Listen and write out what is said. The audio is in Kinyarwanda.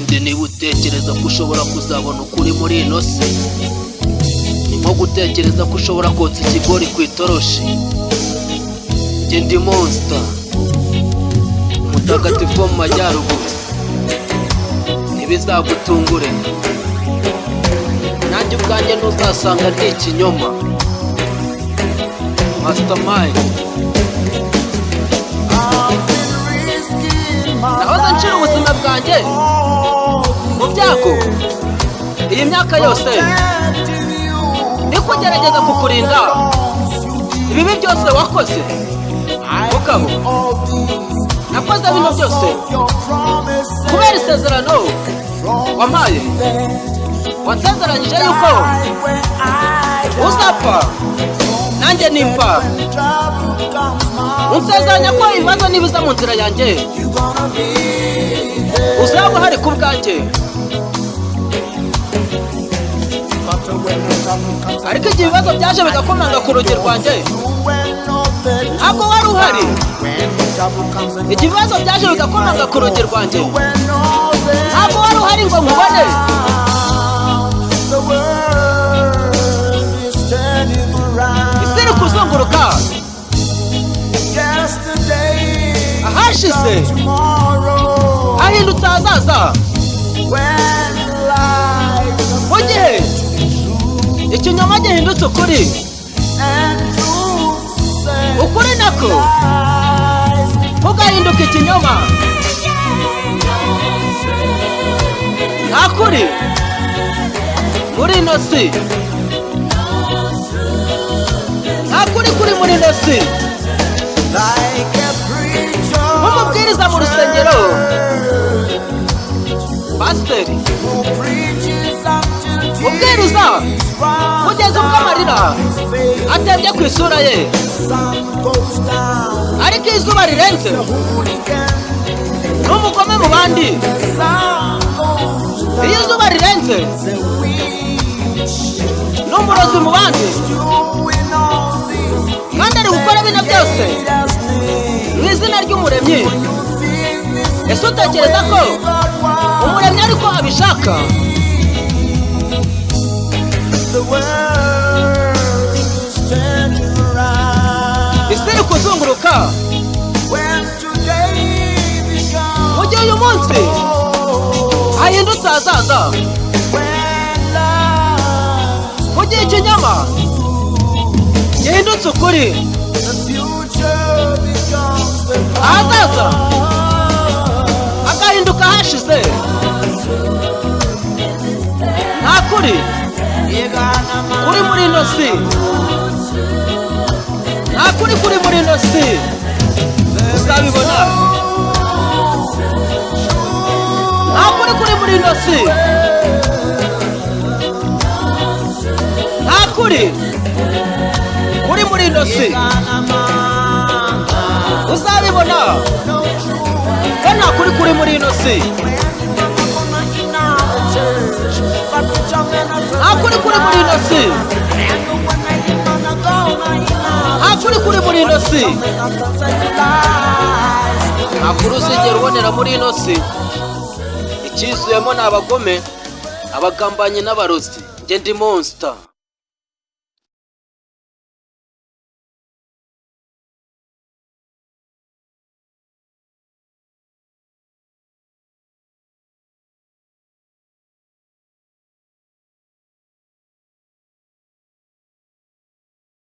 ubundi niba utekereza ko ushobora kuzabona ukuri muri ino si, ni nko gutekereza ko ushobora kotsa ikigori ku itoroshi. Njye ndi Monster, umutagatifu wo mu majyaruguru. Ntibizagutungure, nanjye ubwanjye ntuzasanga ndi ikinyoma. Mastermind. Nahoze nshira ubuzima bwanjye mu byago iyi myaka yose, ni kugerageza kukurinda ibibi byose wakoze. Mugabo, nakoze bino byose kubera isezerano wampaye. Wansezeranyije yuko uzapfa nanjye nimfa. Unsezeranya ko ibibazo nibiza mu nzira yanjye uzaba hari ku bwanjye. Ariko igihe ibibazo byaje bigakomanga ku rugi rwanjye, ntabwo wari uhari. Igihe ibibazo byaje bigakomanga ku rugi rwanjye, ntabwo wari uhari ngo nkubone. Isi iri kuzunguruka, ahashize hahindutse ahazaza. Mu gihe ikinyoma gihindutse ukuri, ukuri nako kugahinduka ikinyoma. Nta kuri muri ino si, nta kuri kuri muri ino si. Nk'umubwiriza mu rusengero, pasiteri ubwiriza kugeza ubwo amarira atembye ku isura ye. Ariko izuba rirenze n'umugome mu bandi. Iyo izuba rirenze n'umurozi mu bandi, kandi ari gukora bino byose mu izina ry'umuremyi. Ese utekereza ko umuremyi ariko abishaka? Isi iri kuzunguruka, mu gihe uyu munsi hahindutse ahazaza. Mu gihe ikinyoma gihindutse ukuri, ahazaza hagahinduka ahashize. Nta kuri kuri muri ino si, nta kuri kuri muri ino si. Uzabibona. Nta kuri kuri muri ino si, nta kuri kuri muri ino si. Uzabibona ko nta kuri kuri muri ino si. Nta kuri kuri muri ino si, nta kuri kuri muri ino si. Nta kuri uzigera ubonera muri ino si. Icyizuyemo ni abagome, abagambanyi n'abarozi. Njye ndi Monster.